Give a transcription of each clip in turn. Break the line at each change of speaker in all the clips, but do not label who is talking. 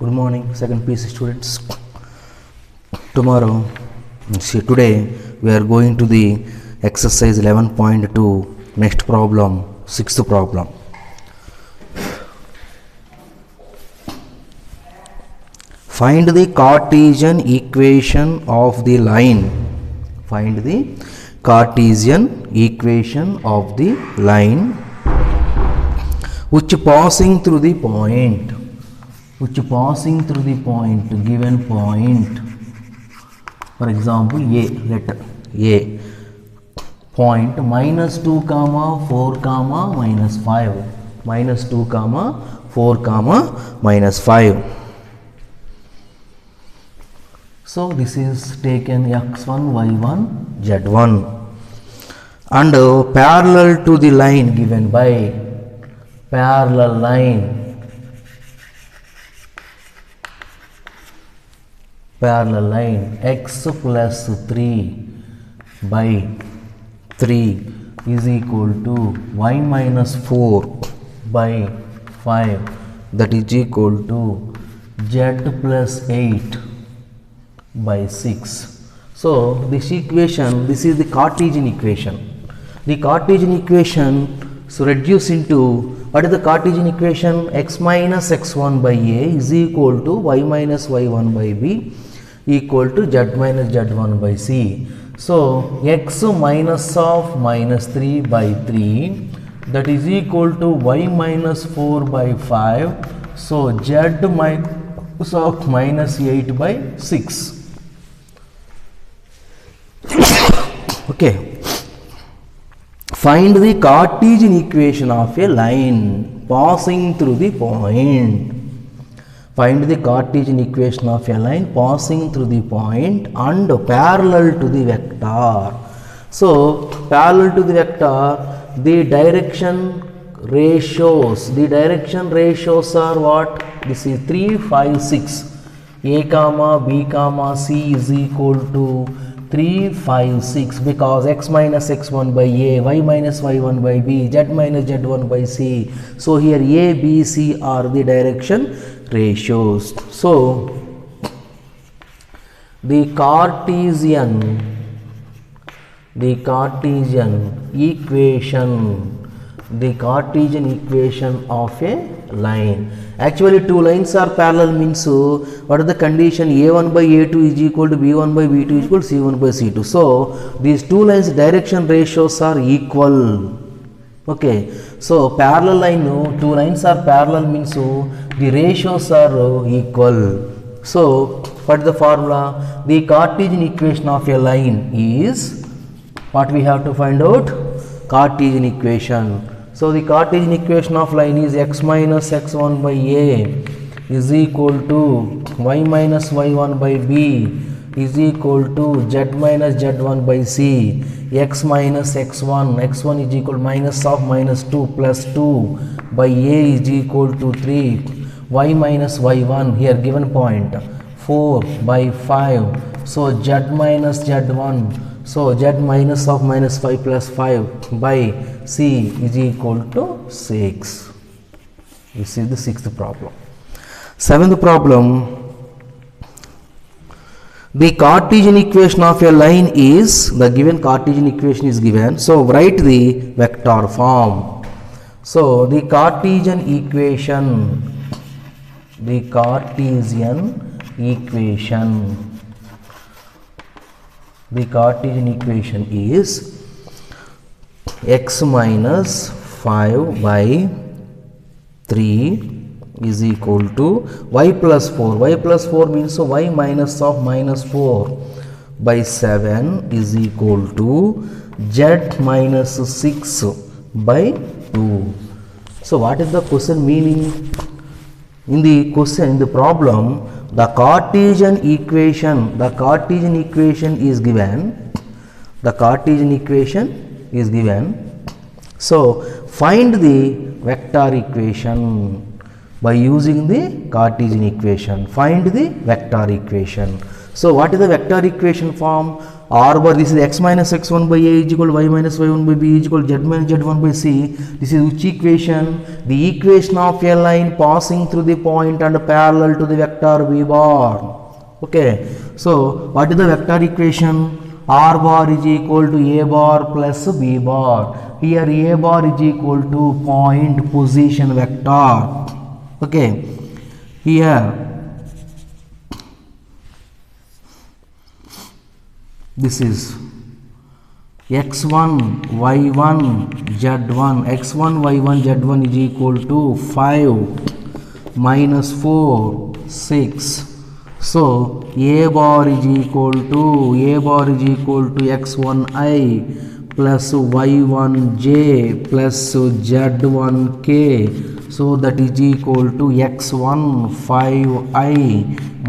Good morning, second PC students. Today we are going to the exercise 11.2, next problem, sixth problem. Find the Cartesian equation of the line. Find the Cartesian equation of the line which passing through the point. Given point, for example A, letter A, point minus 2 comma 4 comma minus 5, minus 2 comma 4 comma minus 5. So this is taken x1 y1 z1 and parallel to the line given by parallel line x plus 3 by 3 is equal to y minus 4 by 5, that is equal to z plus 8 by 6. So this equation, this is the Cartesian equation. The Cartesian equation so reduce into, what is the Cartesian equation? X minus x1 by a is equal to y minus y1 by b equal to z minus z1 by c. So x minus of minus 3 by 3, that is equal to y minus 4 by 5. So z minus of minus 8 by 6. Okay. Find the Cartesian equation of a line passing through the point. Find the Cartesian equation of a line passing through the point and parallel to the vector. So parallel to the vector, the direction ratios are what? This is 3, 5, 6. A comma b comma c is equal to 3, 5, 6, because x minus x1 by a, y minus y1 by b, z minus z1 by c. So here a, b, c are the direction ratios. So the Cartesian equation of a line. Actually two lines are parallel means what is the condition? A1 by A2 is equal to B1 by B2 is equal to C1 by C2. So these two lines direction ratios are equal. Okay, so parallel line, two lines are parallel means the ratios are equal. So what is the formula? The Cartesian equation of a line is what we have to find out? Cartesian equation. So the Cartesian equation of line is x minus x1 by a is equal to y minus y1 by b is equal to z minus z1 by c. X minus x1 is equal to minus of minus 2 plus 2 by a is equal to 3. Y minus y1 here given point 4 by 5. So z minus z1. So z minus of minus 5 plus 5 by c is equal to 6. This is the sixth problem. Seventh problem. The Cartesian equation of a line is, the given Cartesian equation is given. So write the vector form. So the Cartesian equation is x minus 5 by 3 is equal to y plus 4. Y plus 4 means so y minus of minus 4 by 7 is equal to z minus 6 by 2. So what is the question meaning? In the question, in the problem, the Cartesian equation is given. So find the vector equation by using the Cartesian equation. So what is the vector equation form? R bar, this is x minus x1 by a is equal to y minus y1 by b is equal to z minus z1 by c. This is which equation? The equation of a line passing through the point and parallel to the vector b bar. Okay, so what is the vector equation? R bar is equal to a bar plus b bar. Here a bar is equal to point position vector. Okay, here this is x1 y1 z1, x1 y1 z1 is equal to 5 minus 4 6. So a bar is equal to x1i plus y1j plus z1k. So that is equal to x1 5i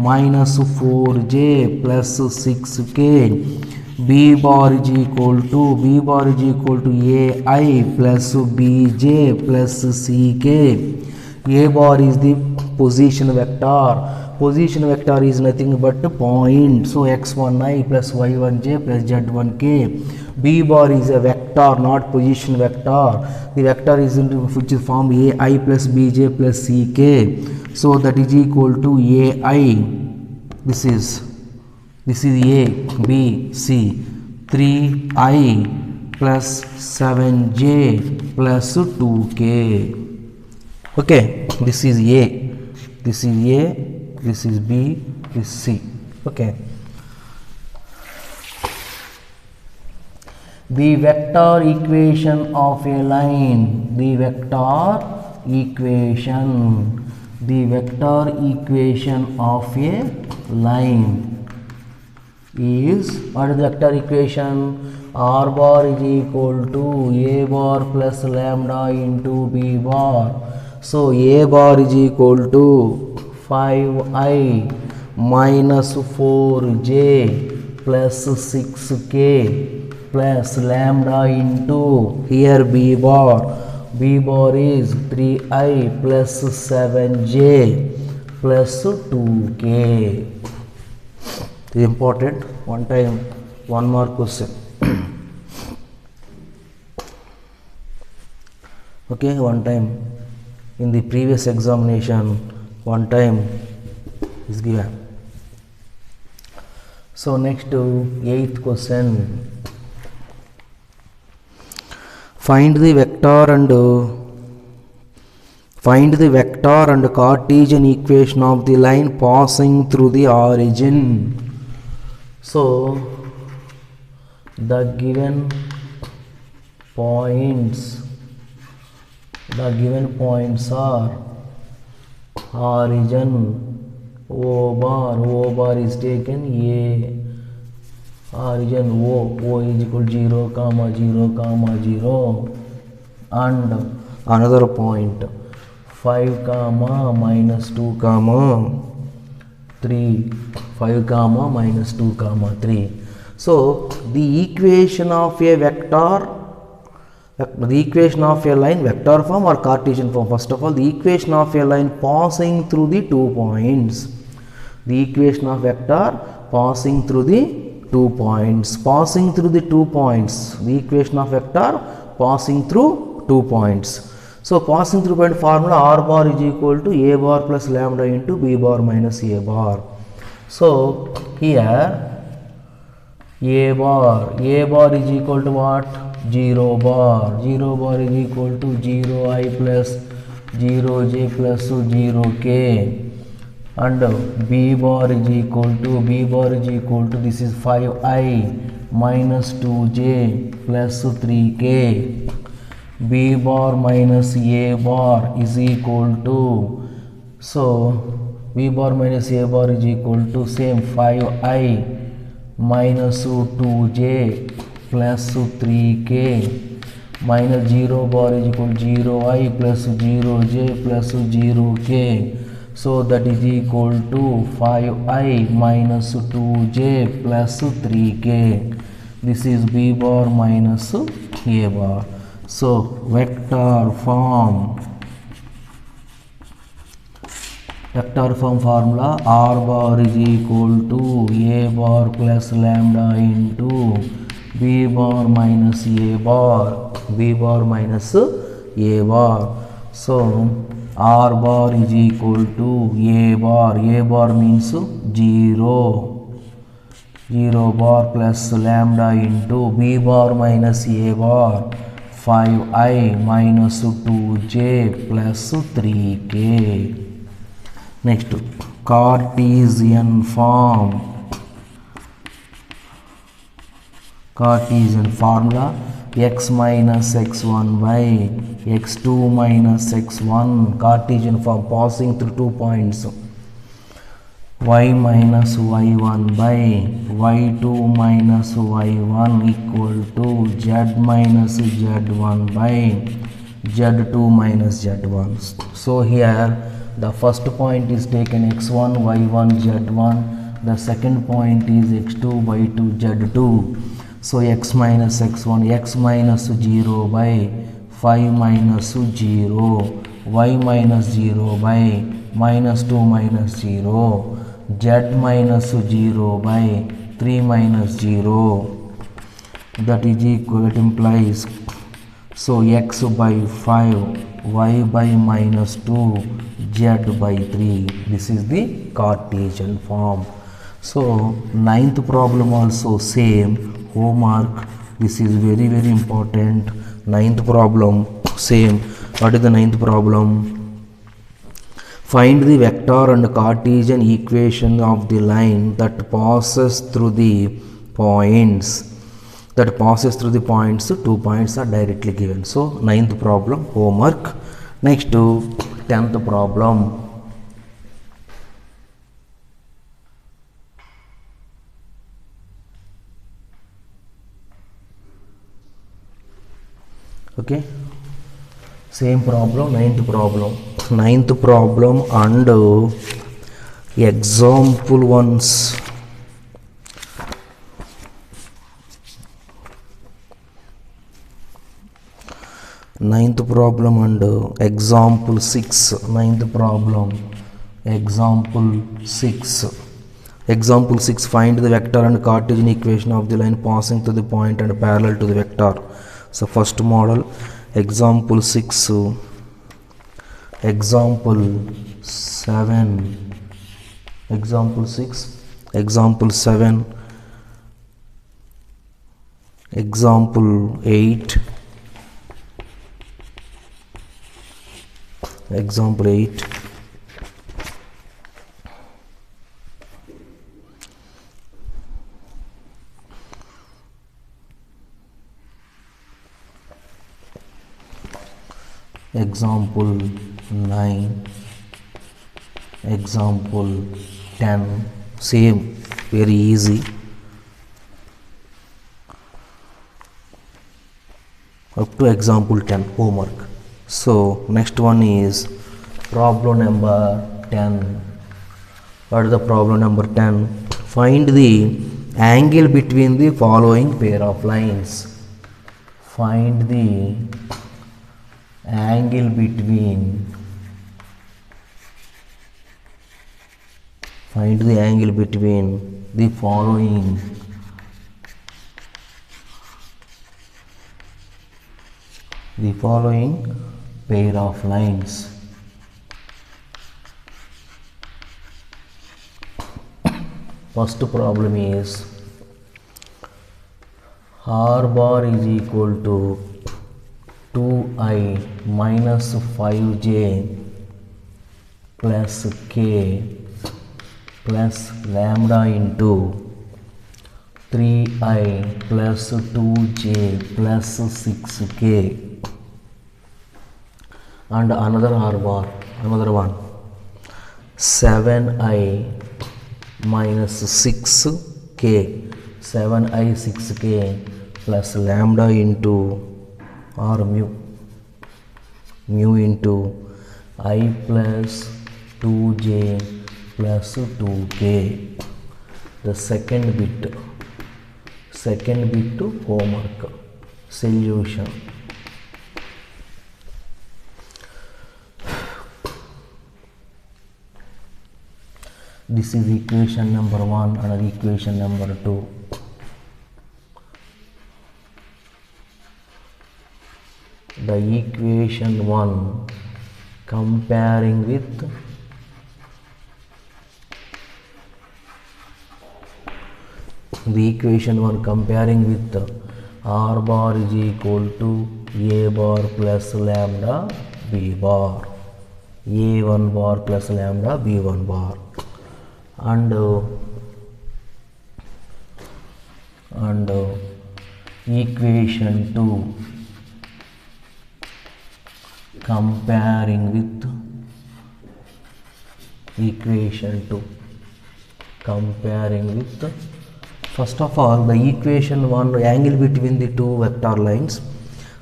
minus 4j plus 6k. B bar is equal to ai plus bj plus ck. A bar is the position vector. Position vector is nothing but point. So x1i plus y1j plus z1k. B bar is a vector, not position vector. The vector is in which is form ai plus bj plus ck. So that is equal to ai. This is a, b, c. 3i plus 7j plus 2k. Okay, this is a, this is b, this is c. Okay. The vector equation of a line, the vector equation of a line is, what is the vector equation? R bar is equal to a bar plus lambda into b bar. So a bar is equal to 5i minus 4j plus 6k plus lambda into here b bar. B bar is 3i plus 7j plus 2k. This is important. One more question. Okay, one time in the previous examination, one time is given. So next to 8th question. Find the vector and Cartesian equation of the line passing through the origin. So the given points are origin O bar is taken a, origin O is equal to 0, 0, and another point 5 minus 2 3, 5 minus 2 3. So the equation of a vector, the equation of a line, vector form or Cartesian form? First of all, the equation of a line passing through the 2 points. The equation of vector passing through the 2 points. Passing through the 2 points. The equation of vector passing through 2 points. So passing through point formula, R bar is equal to a bar plus lambda into b bar minus a bar. So here a bar is equal to what? 0 bar. 0 bar is equal to 0i plus 0j plus 0k. And b bar is equal to this is 5i minus 2j plus 3k. B bar minus a bar is equal to, so b bar minus a bar is equal to same 5i minus 2j plus 3k minus 0 bar is equal to 0i plus 0j plus 0k. So that is equal to 5i minus 2j plus 3k. This is b bar minus a bar. So vector form Vector form formula r bar is equal to a bar plus lambda into b bar minus a bar, b bar minus a bar. So r bar is equal to a bar means 0, 0 bar plus lambda into b bar minus a bar 5i minus 2j plus 3k. Next, Cartesian form. Cartesian formula x minus x1 by x2 minus x1. Cartesian form passing through 2 points. Y minus y1 by y2 minus y1 equal to z minus z1 by z2 minus z1. So here the first point is taken x1 y1 z1, the second point is x2 y2 z2. So x minus x1, x minus 0 by 5 minus 0, y minus 0 by minus 2 minus 0, z minus 0 by 3 minus 0, that is equal, it implies, so x by 5, y by minus 2, z by 3. This is the Cartesian form. So 9th problem also same, homework, this is very very important. 9th problem same. What is the 9th problem? Find the vector and Cartesian equation of the line that passes through the points. 2 points are directly given. So 9th problem homework. Next to 10th problem. Okay, same problem, 9th problem. 9th problem and example ones. Ninth problem and example 6. Ninth problem, example 6. Example 6, find the vector and Cartesian equation of the line passing through the point and parallel to the vector. So first model, example 6, example 7, example 6, example 7, example 8, example 8, example 9, example 10, same, very easy. Up to example 10 homework. So next one is problem number 10. What is the problem number 10? Find the angle between the following pair of lines. Find the angle between the following pair of lines. First problem is r bar is equal to 2i minus 5j plus k plus lambda into 3i plus 2j plus 6k, and another r bar, another one, 7i minus 6k, 7i 6k plus lambda into or mu into I plus 2j plus 2k. The second bit homework. Solution. This is equation number 1 and equation number 2. The equation 1 comparing with the equation 1 comparing with r bar is equal to a bar plus lambda b bar, a1 bar plus lambda b1 bar, and equation 2 comparing with equation 2 comparing with, first of all, the equation 1 angle between the two vector lines,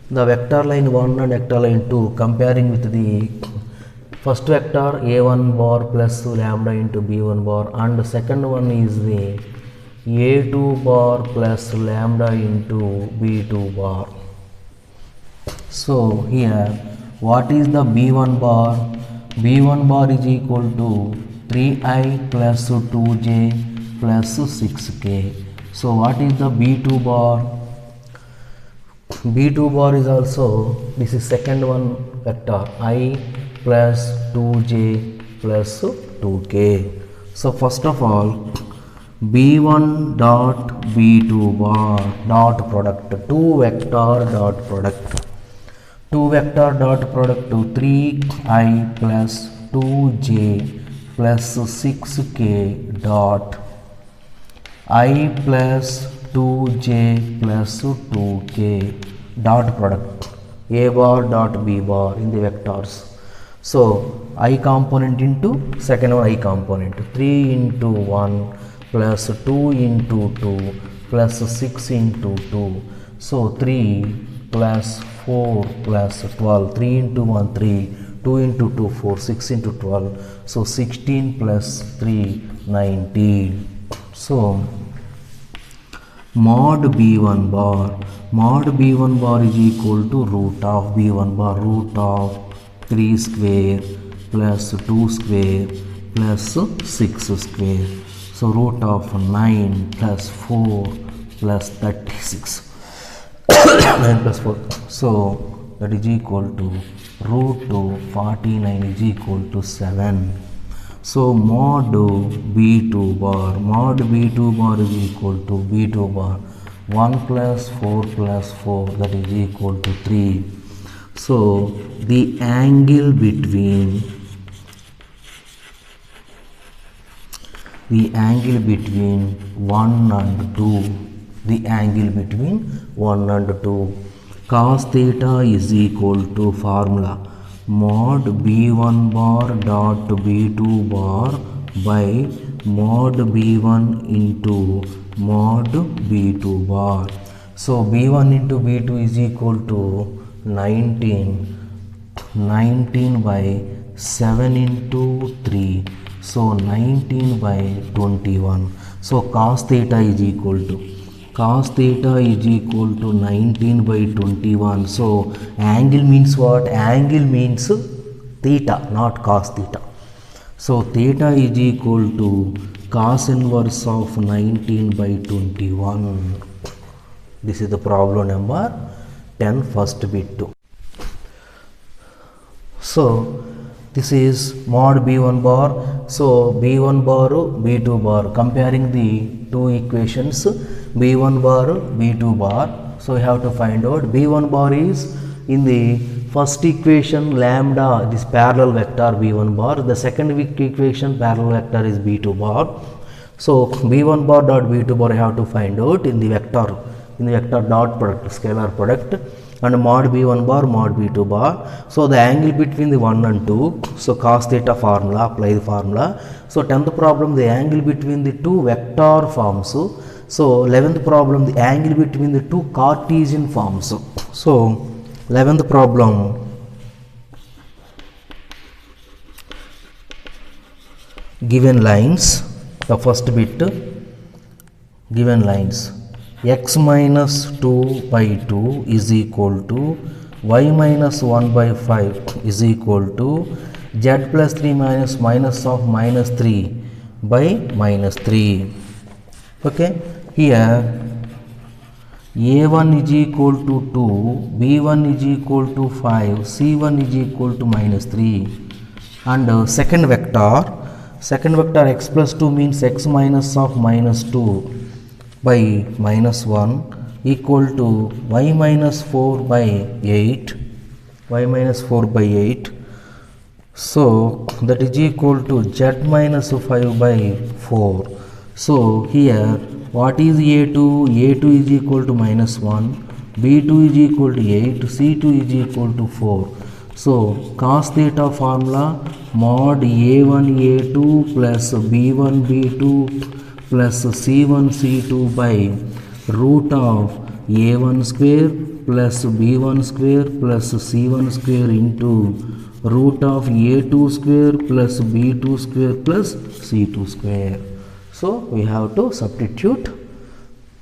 the vector line 1 and vector line 2 comparing with the first vector a1 bar plus lambda into b1 bar, and the second one is the a2 bar plus lambda into b2 bar. So here what is the b1 bar? b1 bar is equal to 3i plus 2j plus 6k. So what is the b2 bar? b2 bar is also, this is second one vector, I plus 2j plus 2k. So first of all, b1 dot b2 bar dot product, 2 vector dot product, 2 vector dot product to 3i plus 2j plus 6k dot I plus 2j plus 2k dot product a bar dot b bar in the vectors. So I component into second one I component, 3 into 1 plus 2 into 2 plus 6 into 2. So 3 plus 4 plus 12, 3 into 1 3, 2 into 2 4, 6 into 12. So 16 plus 3 19. So mod b1 bar is equal to root of b1 bar, root of 3 square plus 2 square plus 6 square. So root of 9 plus 4 plus 36. 9 plus 4. So that is equal to root 49 is equal to 7. So mod b2 bar is equal to b2 bar 1 plus 4 plus 4, that is equal to 3. So the angle between 1 and 2, the angle between 1 and 2, cos theta is equal to formula mod b1 bar dot b2 bar by mod b1 into mod b2 bar. So b1 into b2 is equal to 19 by 7 into 3, so 19 by 21. So cos theta is equal to 19 by 21. So angle means what? Angle means theta, not cos theta. So theta is equal to cos inverse of 19 by 21. This is the problem number 10, first bit 2. So this is mod b1 bar. So b1 bar, b2 bar, comparing the two equations, b1 bar, b2 bar. So you have to find out b1 bar is in the first equation lambda, this parallel vector b1 bar. The second equation parallel vector is b2 bar. So b1 bar dot b2 bar I have to find out in the vector dot product, scalar product, and mod b1 bar, mod b2 bar. So the angle between the 1 and 2, so cos theta formula, apply the formula. So 10th problem, the angle between the two vector forms. So 11th problem, the angle between the two Cartesian forms. So 11th problem, given lines, the first bit, given lines, x minus 2 by 2 is equal to y minus 1 by 5 is equal to z plus 3 minus of minus 3 by minus 3. Okay, here a1 is equal to 2, b1 is equal to 5, c1 is equal to minus 3, and second vector x plus 2 means x minus of minus 2 by minus 1 equal to y minus 4 by 8, y minus 4 by 8. So that is equal to z minus 5 by 4. So here what is a2? a2 is equal to minus 1, b2 is equal to 8, c2 is equal to 4. So cos theta formula mod a1 a2 plus b1 b2 plus c1 c2 by root of a1 square plus b1 square plus c1 square into root of a2 square plus b2 square plus c2 square. So we have to substitute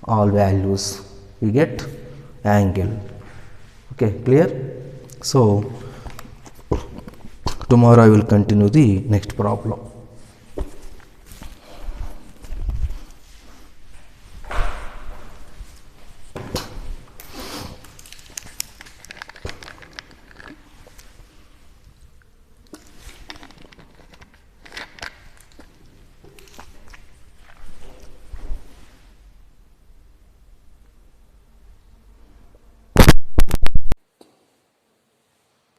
all values, we get angle. Okay, clear? So tomorrow I will continue the next problem.